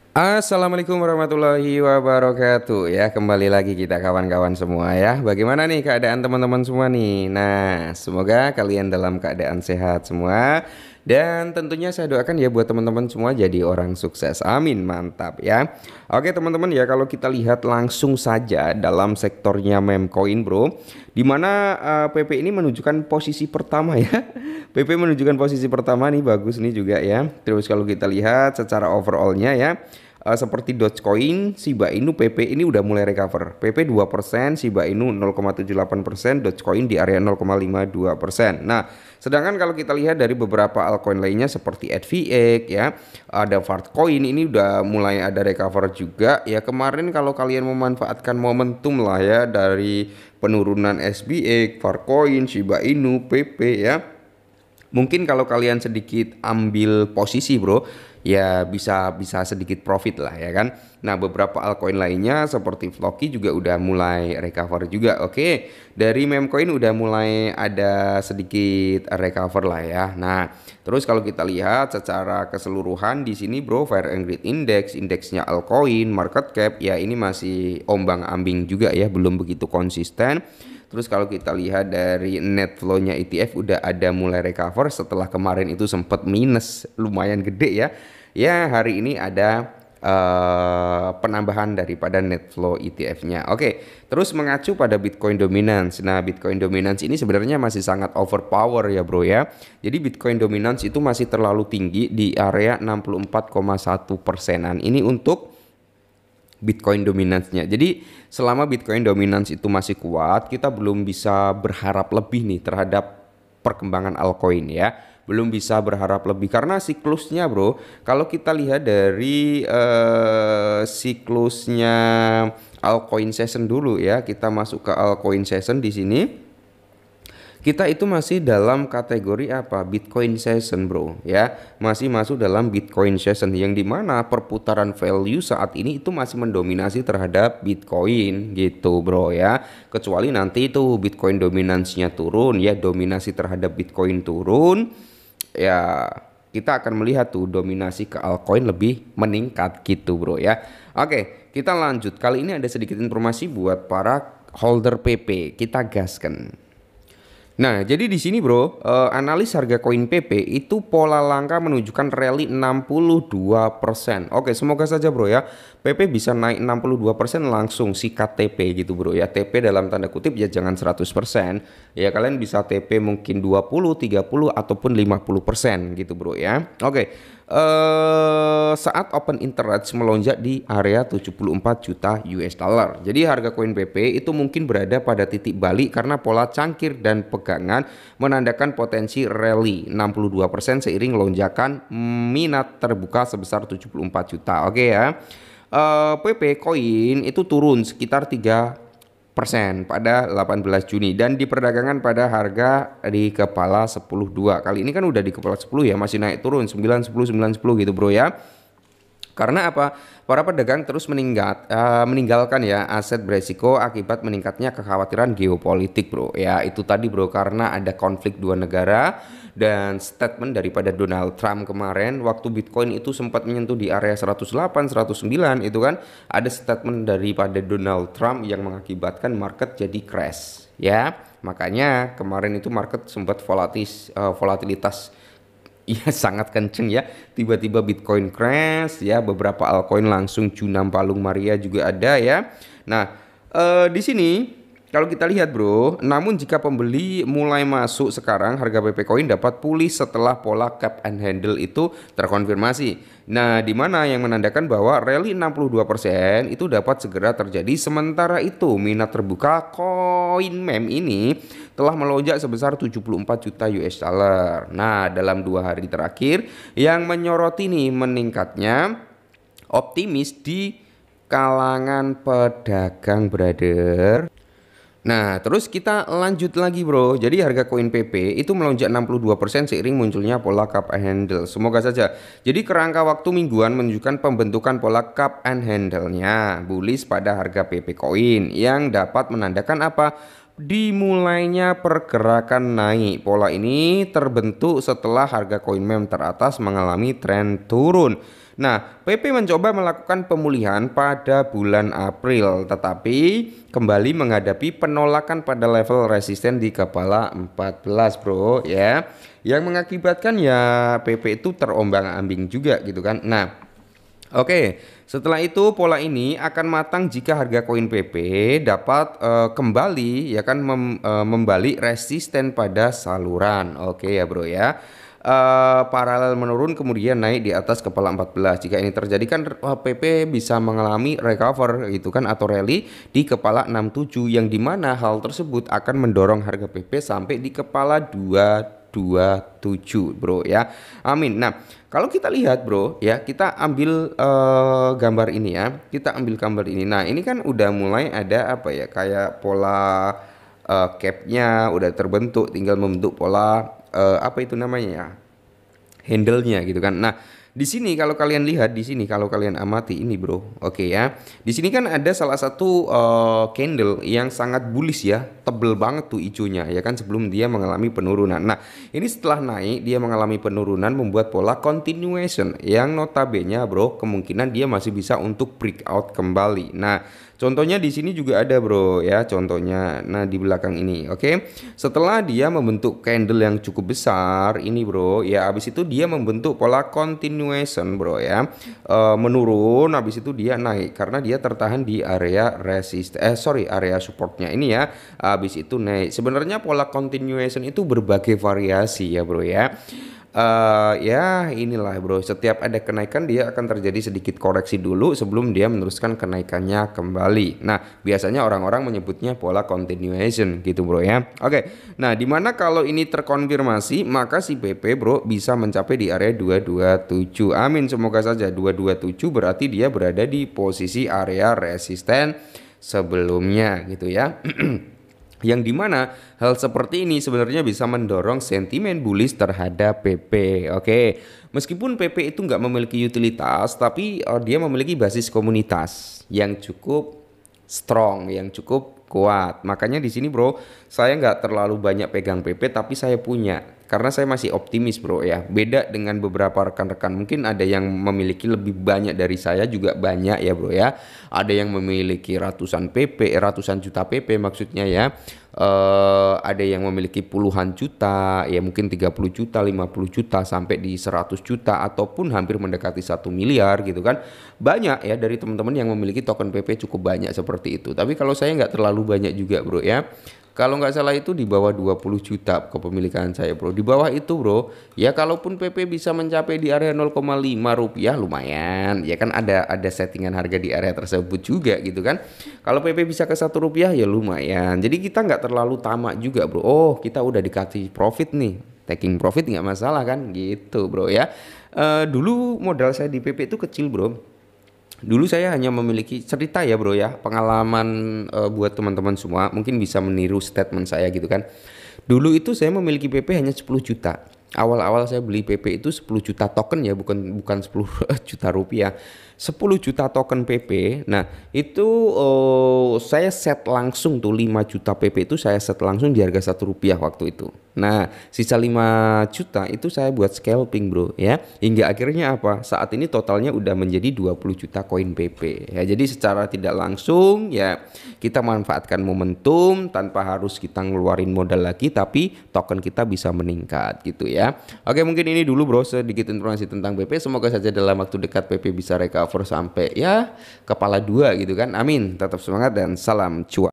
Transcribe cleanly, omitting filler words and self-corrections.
Assalamualaikum warahmatullahi wabarakatuh ya, kembali lagi kita kawan-kawan semua ya. Bagaimana nih keadaan teman-teman semua nih? Nah, semoga kalian dalam keadaan sehat semua. Dan tentunya saya doakan ya buat teman-teman semua jadi orang sukses. Amin, mantap ya. Oke teman-teman ya, kalau kita lihat langsung saja dalam sektornya meme coin bro, dimana PP ini menunjukkan posisi pertama ya. PP menunjukkan posisi pertama nih, bagus nih juga ya. Terus kalau kita lihat secara overallnya ya, seperti Dogecoin, Shiba Inu, PP ini udah mulai recover. PP 2%, Shiba Inu 0,78%, Dogecoin di area 0,52%. Nah, sedangkan kalau kita lihat dari beberapa altcoin lainnya seperti FVX ya, ada Fartcoin ini udah mulai ada recover juga ya. Kemarin kalau kalian memanfaatkan momentum lah ya dari penurunan SBX, Fartcoin, Shiba Inu, PP ya. Mungkin kalau kalian sedikit ambil posisi bro, ya bisa bisa sedikit profit lah ya kan. Nah beberapa altcoin lainnya seperti Floki juga udah mulai recover juga. Oke, dari memecoin udah mulai ada sedikit recover lah ya. Nah terus kalau kita lihat secara keseluruhan di sini bro, Fire and Greed Index, indeksnya altcoin, market cap ya ini masih ombang-ambing juga ya, belum begitu konsisten. Terus kalau kita lihat dari net flow-nya ETF udah ada mulai recover setelah kemarin itu sempat minus lumayan gede ya. Ya hari ini ada penambahan daripada net flow ETF-nya. Oke, terus mengacu pada Bitcoin dominance. Nah, Bitcoin dominance ini sebenarnya masih sangat overpower ya, Bro ya. Jadi Bitcoin dominance itu masih terlalu tinggi di area 64,1%-an. Ini untuk Bitcoin dominance-nya. Jadi selama Bitcoin dominance itu masih kuat, kita belum bisa berharap lebih nih terhadap perkembangan altcoin ya. Belum bisa berharap lebih karena siklusnya bro. Kalau kita lihat dari siklusnya altcoin session dulu ya, kita masuk ke altcoin session di sini. Kita itu masih dalam kategori apa? Bitcoin session bro ya, masih masuk dalam Bitcoin session yang dimana perputaran value saat ini itu masih mendominasi terhadap Bitcoin gitu bro ya. Kecuali nanti itu Bitcoin dominansinya turun ya, dominasi terhadap Bitcoin turun ya, kita akan melihat tuh dominasi ke altcoin lebih meningkat gitu bro ya. Oke, kita lanjut. Kali ini ada sedikit informasi buat para holder PP, kita gaskan. Nah, jadi di sini bro, analis harga koin PP itu pola langkah menunjukkan rally 62%. Oke, semoga saja bro ya, PP bisa naik 62% langsung sikat TP gitu bro ya. TP dalam tanda kutip ya jangan 100%. Ya kalian bisa TP mungkin 20, 30 ataupun 50% gitu bro ya. Oke. Saat open interest melonjak di area 74 juta US dollar. Jadi harga koin PP itu mungkin berada pada titik balik karena pola cangkir dan pegangan menandakan potensi rally 62% seiring lonjakan minat terbuka sebesar 74 juta. Oke ya. PP koin itu turun sekitar 3% pada 18 Juni dan diperdagangkan pada harga di kepala 10.2. Kali ini kan udah di kepala 10 ya, masih naik turun 9 10 9 10 gitu bro ya. Karena apa? Para pedagang terus meninggalkan ya aset beresiko akibat meningkatnya kekhawatiran geopolitik bro. Ya itu tadi bro, karena ada konflik dua negara dan statement daripada Donald Trump kemarin waktu Bitcoin itu sempat menyentuh di area 108, 109 itu kan ada statement daripada Donald Trump yang mengakibatkan market jadi crash ya. Makanya kemarin itu market sempat volatilitas iya sangat kenceng ya. Tiba-tiba Bitcoin crash ya, beberapa altcoin langsung Junam Palung Maria juga ada ya. Nah, di sini kalau kita lihat bro, namun jika pembeli mulai masuk sekarang, harga PP Coin dapat pulih setelah pola cap and handle itu terkonfirmasi. Nah, di mana yang menandakan bahwa rally 62% itu dapat segera terjadi. Sementara itu, minat terbuka koin meme ini telah melonjak sebesar 74 juta US dollar. Nah, dalam 2 hari terakhir yang menyoroti nih meningkatnya optimis di kalangan pedagang brother. Nah, terus kita lanjut lagi bro. Jadi harga koin PP itu melonjak 62% seiring munculnya pola cup and handle. Semoga saja. Jadi kerangka waktu mingguan menunjukkan pembentukan pola cup and handle-nya bullish pada harga PP koin yang dapat menandakan apa? Dimulainya pergerakan naik. Pola ini terbentuk setelah harga koin meme teratas mengalami tren turun. Nah, PP mencoba melakukan pemulihan pada bulan April, tetapi kembali menghadapi penolakan pada level resisten di kepala 14 bro ya, yang mengakibatkan ya PP itu terombang-ambing juga gitu kan. Nah, oke, setelah itu pola ini akan matang jika harga koin PP dapat kembali ya kan membalik resisten pada saluran. Oke ya bro ya. Paralel menurun kemudian naik di atas kepala 14. Jika ini terjadi kan PP bisa mengalami recover gitu kan atau rally di kepala 67 yang dimana hal tersebut akan mendorong harga PP sampai di kepala 227 bro ya. Amin. Nah, kalau kita lihat bro ya, kita ambil gambar ini ya, kita ambil gambar ini. Nah, ini kan udah mulai ada apa ya, kayak pola capnya udah terbentuk, tinggal membentuk pola apa itu namanya ya, handle-nya gitu kan. Nah, di sini kalau kalian lihat di sini, kalau kalian amati ini bro, oke ya. Di sini kan ada salah satu candle yang sangat bullish ya, tebel banget tuh hijaunya ya kan sebelum dia mengalami penurunan. Nah, ini setelah naik dia mengalami penurunan membuat pola continuation yang notabene bro kemungkinan dia masih bisa untuk breakout kembali. Nah, contohnya di sini juga ada bro ya, contohnya. Nah, di belakang ini, oke. Setelah dia membentuk candle yang cukup besar ini bro, ya habis itu dia membentuk pola continuation bro ya, menurun, habis itu dia naik karena dia tertahan di area area supportnya ini ya, habis itu naik. Sebenarnya pola continuation itu berbagai variasi ya bro ya. Ya inilah bro, setiap ada kenaikan dia akan terjadi sedikit koreksi dulu sebelum dia meneruskan kenaikannya kembali. Nah, biasanya orang-orang menyebutnya pola continuation gitu bro ya. Oke, nah dimana kalau ini terkonfirmasi maka si PP bro bisa mencapai di area 227. Amin, semoga saja 227 berarti dia berada di posisi area resisten sebelumnya gitu ya. Yang dimana hal seperti ini sebenarnya bisa mendorong sentimen bullish terhadap PP. Oke, meskipun PP itu nggak memiliki utilitas, tapi dia memiliki basis komunitas yang cukup strong, yang cukup kuat. Makanya di sini bro, saya nggak terlalu banyak pegang PP, tapi saya punya karena saya masih optimis bro ya. Beda dengan beberapa rekan-rekan, mungkin ada yang memiliki lebih banyak dari saya juga banyak ya bro ya. Ada yang memiliki ratusan PP, ratusan juta PP maksudnya ya. Ada yang memiliki puluhan juta, ya mungkin 30 juta, 50 juta sampai di 100 juta ataupun hampir mendekati 1 miliar gitu kan. Banyak ya dari teman-teman yang memiliki token PP cukup banyak seperti itu. Tapi kalau saya nggak terlalu banyak juga bro ya. Kalau nggak salah itu di bawah 20 juta kepemilikan saya bro. Di bawah itu bro, ya kalaupun PP bisa mencapai di area 0,5 rupiah lumayan. Ya kan ada settingan harga di area tersebut juga gitu kan. Kalau PP bisa ke 1 rupiah ya lumayan. Jadi kita nggak terlalu tamak juga bro. Oh kita udah dikasih profit nih. Taking profit nggak masalah kan gitu bro ya. Dulu modal saya di PP itu kecil bro. Dulu saya hanya memiliki cerita ya bro ya, pengalaman buat teman-teman semua mungkin bisa meniru statement saya gitu kan. Dulu itu saya memiliki PP hanya 10 juta. Awal-awal saya beli PP itu 10 juta token ya, bukan 10 juta rupiah. 10 juta token PP. Nah, itu saya set langsung tuh 5 juta PP itu saya set langsung di harga 1 rupiah waktu itu. Nah, sisa 5 juta itu saya buat scalping bro ya. Hingga akhirnya apa? Saat ini totalnya udah menjadi 20 juta koin PP. Ya, jadi secara tidak langsung ya kita manfaatkan momentum tanpa harus kita ngeluarin modal lagi, tapi token kita bisa meningkat gitu ya. Oke, mungkin ini dulu bro sedikit informasi tentang PP. Semoga saja dalam waktu dekat PP bisa recover sampai ya kepala 2 gitu kan. Amin. Tetap semangat dan salam cuan.